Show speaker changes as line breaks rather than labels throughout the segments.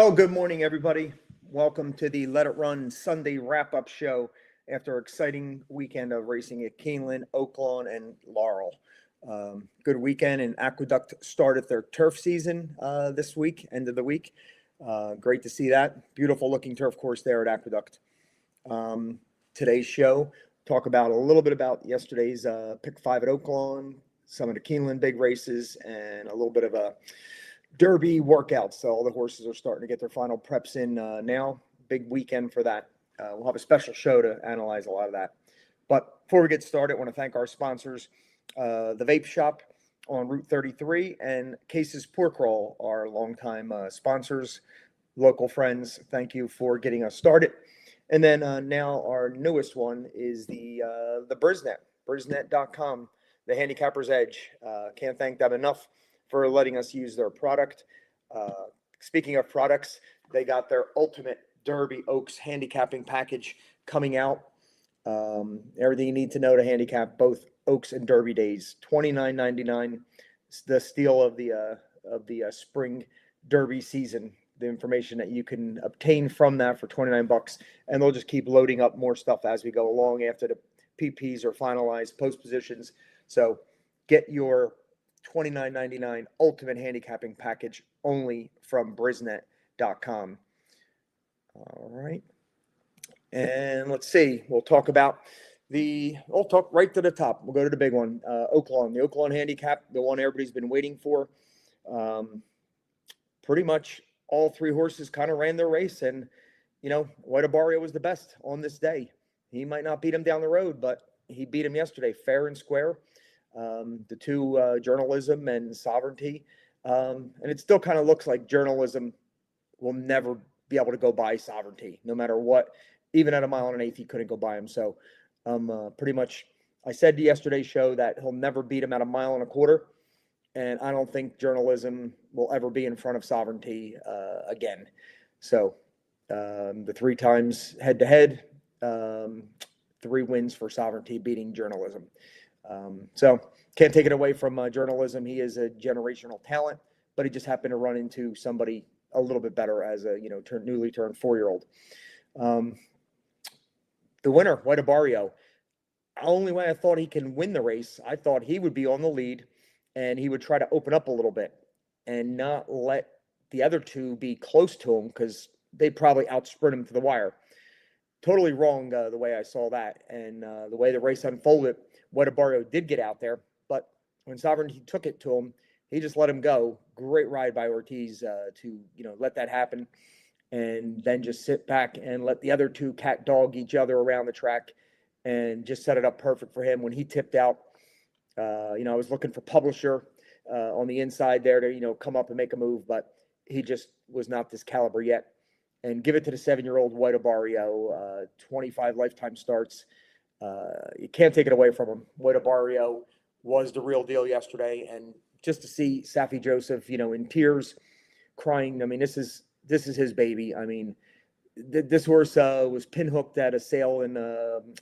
Well, good morning, everybody. Welcome to the Let It Run Sunday wrap-up show after an exciting weekend of racing at Keeneland, Oaklawn, and Laurel. Good weekend, and Aqueduct started their turf season this week, end of the week. Great to see that. Beautiful looking turf course there at Aqueduct. Today's show, talk about a little bit about yesterday's Pick 5 at Oaklawn, some of the Keeneland big races, and a little bit of a Derby workouts. So all the horses are starting to get their final preps in now. Big weekend for that. We'll have a special show to analyze a lot of that. But before we get started, I want to thank our sponsors, the Vape Shop on Route 33 and Case's Pork Roll, our longtime sponsors, local friends. Thank you for getting us started. And then now our newest one is the Brisnet, brisnet.com, the Handicapper's Edge. Can't thank them enough for letting us use their product. Speaking of products, they got their Ultimate Derby Oaks handicapping package coming out. Everything you need to know to handicap both Oaks and Derby days. $29.99. The steal of the spring Derby season. The information that you can obtain from that for $29, and they'll just keep loading up more stuff as we go along after the PPs are finalized, post positions. So get your $29.99 ultimate handicapping package only from brisnet.com. All right. And let's see. We'll talk right to the top. We'll go to the big one, Oaklawn. The Oaklawn handicap, the one everybody's been waiting for. Pretty much all three horses kind of ran their race, and, White Abarrio was the best on this day. He might not beat him down the road, but he beat him yesterday fair and square. The two, Journalism and Sovereignty. And it still kind of looks like Journalism will never be able to go by Sovereignty, no matter what. Even at 1 1/8 miles, he couldn't go by him. So pretty much, I said to yesterday's show that he'll never beat him at 1 1/4 miles. And I don't think Journalism will ever be in front of Sovereignty again. So the 3 times head-to-head, 3 wins for Sovereignty beating Journalism. So can't take it away from Journalism. He is a generational talent, but he just happened to run into somebody a little bit better as a newly turned 4-year-old. The winner, White Abarrio. Only way I thought he can win the race, I thought he would be on the lead and he would try to open up a little bit and not let the other two be close to him, because they probably outsprint him to the wire. Totally wrong the way I saw that, and the way the race unfolded. White Abarrio did get out there, but when Sovereignty took it to him, he just let him go. Great ride by Ortiz to let that happen, and then just sit back and let the other two cat dog each other around the track, and just set it up perfect for him when he tipped out. I was looking for Publisher on the inside there to come up and make a move, but he just was not this caliber yet. And give it to the 7-year-old White Abarrio, 25 lifetime starts. You can't take it away from him. White Abarrio was the real deal yesterday, and just to see Saffie Joseph, in tears, crying. I mean, this is his baby. I mean, this horse was pinhooked at a sale in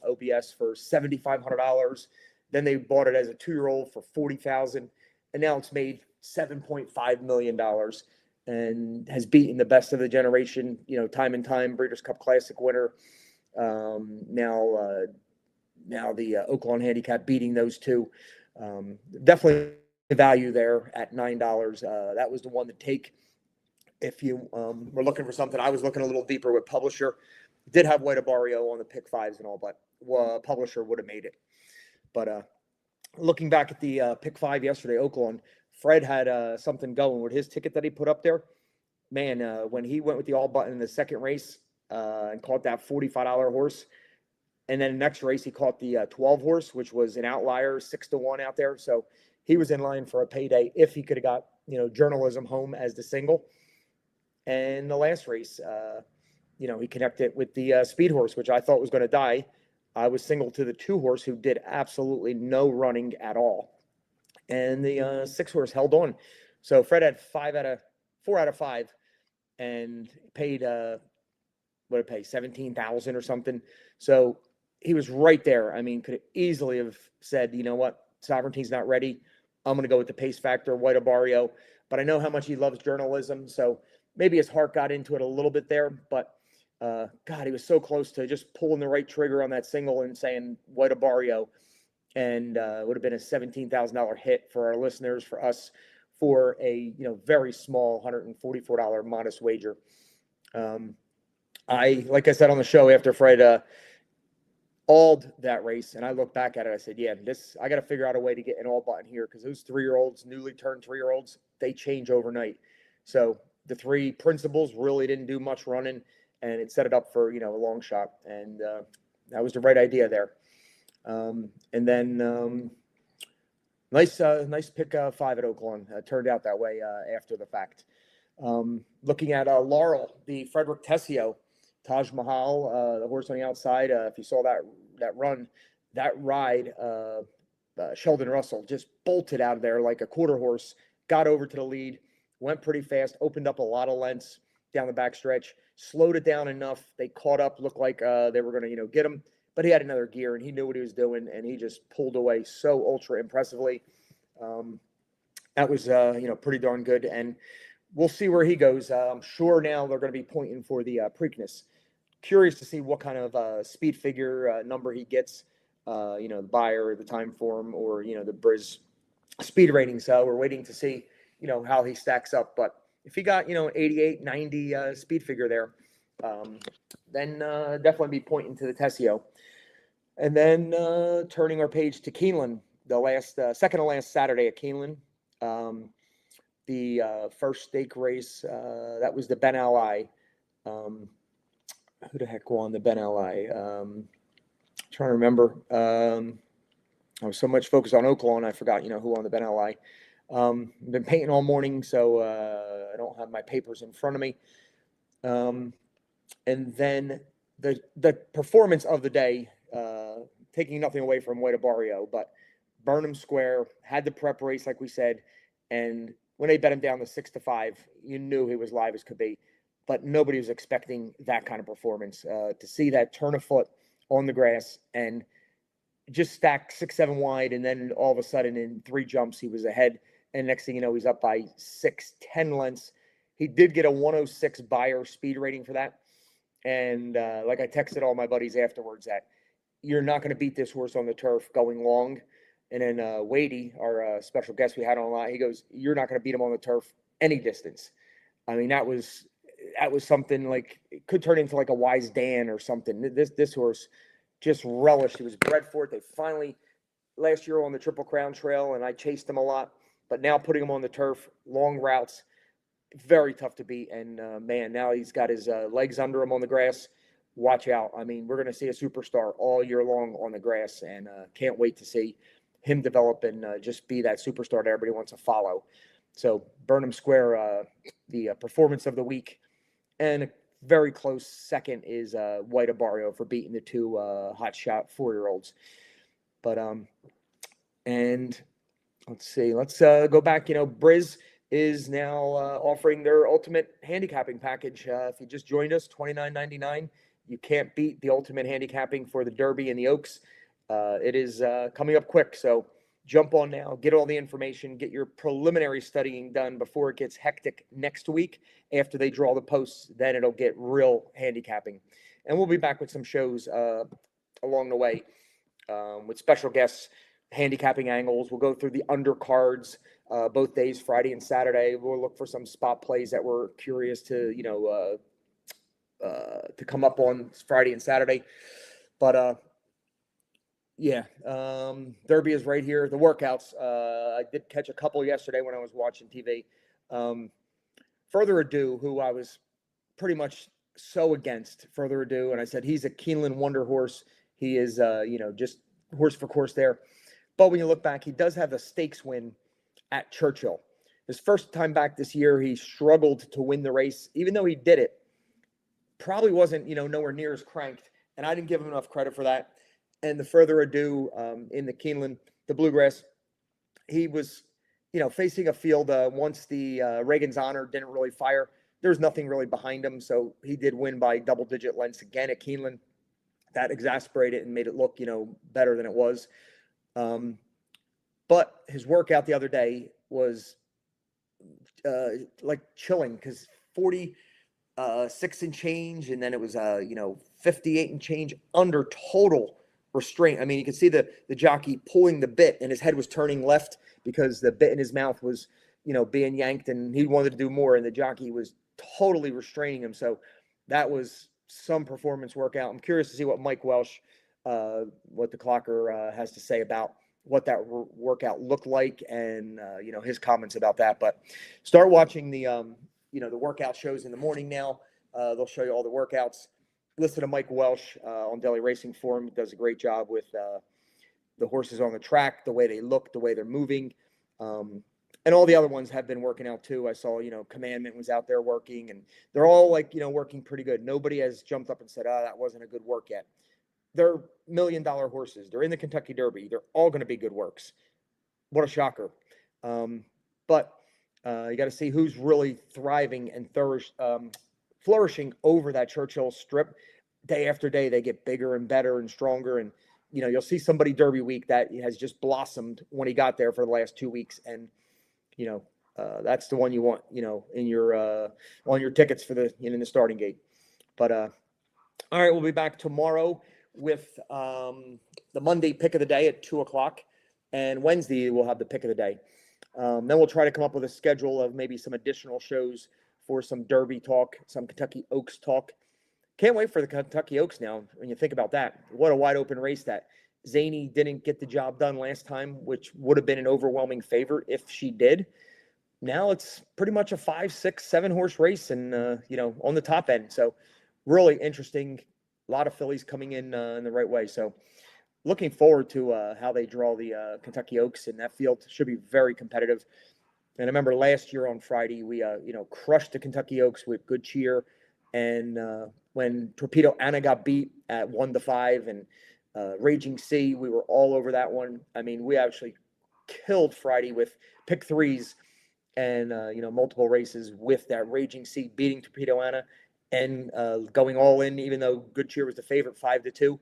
OBS for $7,500. Then they bought it as a 2-year-old for $40,000, and now it's made $7.5 million. And has beaten the best of the generation, time and time, Breeders' Cup Classic winner. Now the Oaklawn handicap beating those two. Definitely value there at $9. That was the one to take if you were looking for something. I was looking a little deeper with Publisher. Did have White Abarrio on the pick 5s and all, but Publisher would have made it. But looking back at the pick 5 yesterday, Oaklawn, Fred had something going with his ticket that he put up there. Man, when he went with the all button in the second race and caught that $45 horse, and then the next race he caught the 12 horse, which was an outlier, 6-1 out there. So he was in line for a payday if he could have got Journalism home as the single. And the last race, he connected with the speed horse, which I thought was going to die. I was single to the 2 horse, who did absolutely no running at all. And the 6 horse held on. So Fred had 4 out of 5 and paid, what did it pay, $17,000 or something. So he was right there. I mean, could easily have said, you know what, Sovereignty's not ready. I'm going to go with the pace factor, White Abarrio. But I know how much he loves Journalism. So maybe his heart got into it a little bit there, but God, he was so close to just pulling the right trigger on that single and saying "What a Barrio," and it would have been a $17,000 hit for our listeners, for us, for a very small $144 modest wager. Like I said on the show after Fred alled that race, and I look back at it, I said, yeah, I got to figure out a way to get an all button here, because those 3-year-olds, newly turned 3-year-olds, they change overnight. So the 3 principals really didn't do much running, and it set it up for a long shot, and that was the right idea there. And then nice pick 5 at Oaklawn. Turned out that way after the fact. Looking at Laurel, the Frederick Tessio, Taj Mahal, the horse on the outside. If you saw that run, that ride, Sheldon Russell just bolted out of there like a quarter horse, got over to the lead, went pretty fast, opened up a lot of lengths down the backstretch, slowed it down enough. They caught up, looked like they were going to get him, but he had another gear and he knew what he was doing, and he just pulled away so ultra impressively. That was pretty darn good, and we'll see where he goes. I'm sure now they're going to be pointing for the Preakness. Curious to see what kind of speed figure number he gets, the Beyer, the time form, or, the Briz speed rating. So we're waiting to see, how he stacks up. But if he got, 88, 90 speed figure there, then definitely be pointing to the Tessio. And then turning our page to Keeneland, the second to last Saturday at Keeneland. The first stake race, that was the Ben Ali. Who the heck won the Ben Ali? Trying to remember. I was so much focused on Oaklawn, I forgot, who won the Ben Ali. Been painting all morning, so I don't have my papers in front of me. And then the performance of the day, taking nothing away from Way to Barrio, but Burnham Square had the prep race, like we said, and when they bet him down to 6-5, you knew he was live as could be. But nobody was expecting that kind of performance. To see that turn a foot on the grass and just stack 6-7 wide, and then all of a sudden in 3 jumps he was ahead, and next thing you know he's up by 6-10 lengths. He did get a 106 Beyer speed rating for that, and like I texted all my buddies afterwards, that you're not going to beat this horse on the turf going long. And then Wadey, our special guest we had online, he goes, "You're not going to beat him on the turf any distance." I mean, that was something like, it could turn into like a Wise Dan or something. This horse just relished. He was bred for it. They finally, last year on the Triple Crown Trail, and I chased him a lot, but now putting him on the turf, long routes, very tough to beat. And man, now he's got his legs under him on the grass. Watch out. I mean, we're going to see a superstar all year long on the grass, and can't wait to see him develop and just be that superstar that everybody wants to follow. So Burnham Square, the performance of the week, and a very close second is White Barrio for beating the 2 hot shot 4-year-olds. But and let's see, let's go back. Briz is now offering their ultimate handicapping package. If you just joined us, $29.99. You can't beat the ultimate handicapping for the Derby and the Oaks. It is coming up quick, so jump on now, get all the information, get your preliminary studying done before it gets hectic next week. After they draw the posts, then it'll get real handicapping. And we'll be back with some shows along the way with special guests, handicapping angles. We'll go through the undercards both days, Friday and Saturday. We'll look for some spot plays that we're curious to, to come up on Friday and Saturday. But yeah, Derby is right here. The workouts, I did catch a couple yesterday when I was watching TV. Further Ado, who I was pretty much so against, Further Ado, and I said he's a Keeneland wonder horse. He is, just horse for course there. But when you look back, he does have a stakes win at Churchill. His first time back this year, he struggled to win the race, even though he did it. Probably wasn't, nowhere near as cranked, and I didn't give him enough credit for that. And the Further Ado in the Keeneland, the Bluegrass, he was, facing a field once the Reagan's Honor didn't really fire. There's nothing really behind him, so he did win by double-digit lengths again at Keeneland. That exasperated and made it look, better than it was. But his workout the other day was like chilling, because 46 and change, and then it was 58 and change under total restraint. I mean, you can see the jockey pulling the bit, and his head was turning left because the bit in his mouth was being yanked, and he wanted to do more, and the jockey was totally restraining him. So that was some performance workout. I'm curious to see what Mike Welsh, what the clocker has to say about what that workout looked like, and his comments about that. But start watching the the workout shows in the morning now. They'll show you all the workouts. Listen to Mike Welsh on Daily Racing Form. He does a great job with the horses on the track, the way they look, the way they're moving. And all the other ones have been working out too. I saw, Commandment was out there working, and they're all working pretty good. Nobody has jumped up and said, "Oh, that wasn't a good work yet." They're $1 million horses. They're in the Kentucky Derby. They're all going to be good works. What a shocker. But you got to see who's really thriving and flourishing over that Churchill Strip. Day after day, they get bigger and better and stronger. And, you'll see somebody Derby week that has just blossomed when he got there for the last 2 weeks. And, that's the one you want, in your on your tickets for the in the starting gate. But all right, we'll be back tomorrow with the Monday pick of the day at 2:00, and Wednesday we'll have the pick of the day. Then we'll try to come up with a schedule of maybe some additional shows for some Derby talk, some Kentucky Oaks talk. Can't wait for the Kentucky Oaks now. When you think about that, what a wide open race that Zany didn't get the job done last time, which would have been an overwhelming favor if she did. Now it's pretty much a 5, 6, 7 horse race, and on the top end. So really interesting. A lot of fillies coming in the right way. So looking forward to how they draw the Kentucky Oaks, and that field should be very competitive. And I remember last year on Friday, we crushed the Kentucky Oaks with good cheer. And when Torpedo Anna got beat at 1-5, and Raging Sea, we were all over that one. I mean, we actually killed Friday with pick threes and multiple races with that Raging Sea beating Torpedo Anna and going all in, even though Good Cheer was the favorite 5-2.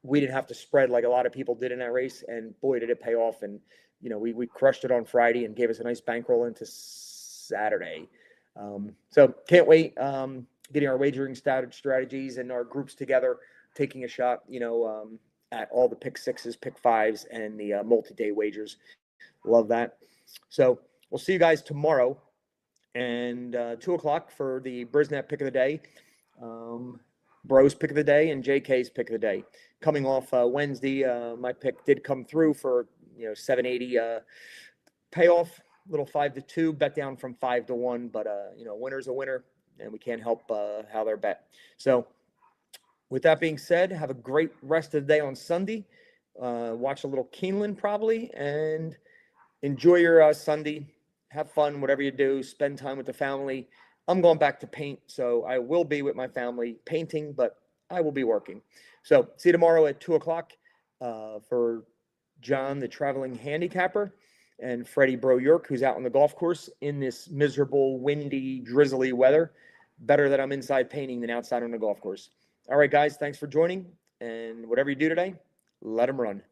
We didn't have to spread like a lot of people did in that race, and boy, did it pay off. And we crushed it on Friday and gave us a nice bankroll into Saturday. So can't wait getting our wagering strategies and our groups together, taking a shot at all the pick sixes, pick fives, and the multi-day wagers. Love that. So we'll see you guys tomorrow, and 2:00 for the Brisnet pick of the day, Bros pick of the day, and JK's pick of the day. Coming off Wednesday, my pick did come through for 780 payoff, little 5-2, bet down from 5-1, but winner's a winner, and we can't help how they're bet. So with that being said, have a great rest of the day on Sunday. Watch a little Keeneland probably, and enjoy your Sunday. Have fun, whatever you do. Spend time with the family. I'm going back to paint, so I will be with my family painting, but I will be working. So see you tomorrow at 2:00 for John, the traveling handicapper, and Freddie Bro York, who's out on the golf course in this miserable, windy, drizzly weather. Better that I'm inside painting than outside on the golf course. All right, guys, thanks for joining, and whatever you do today, let them run.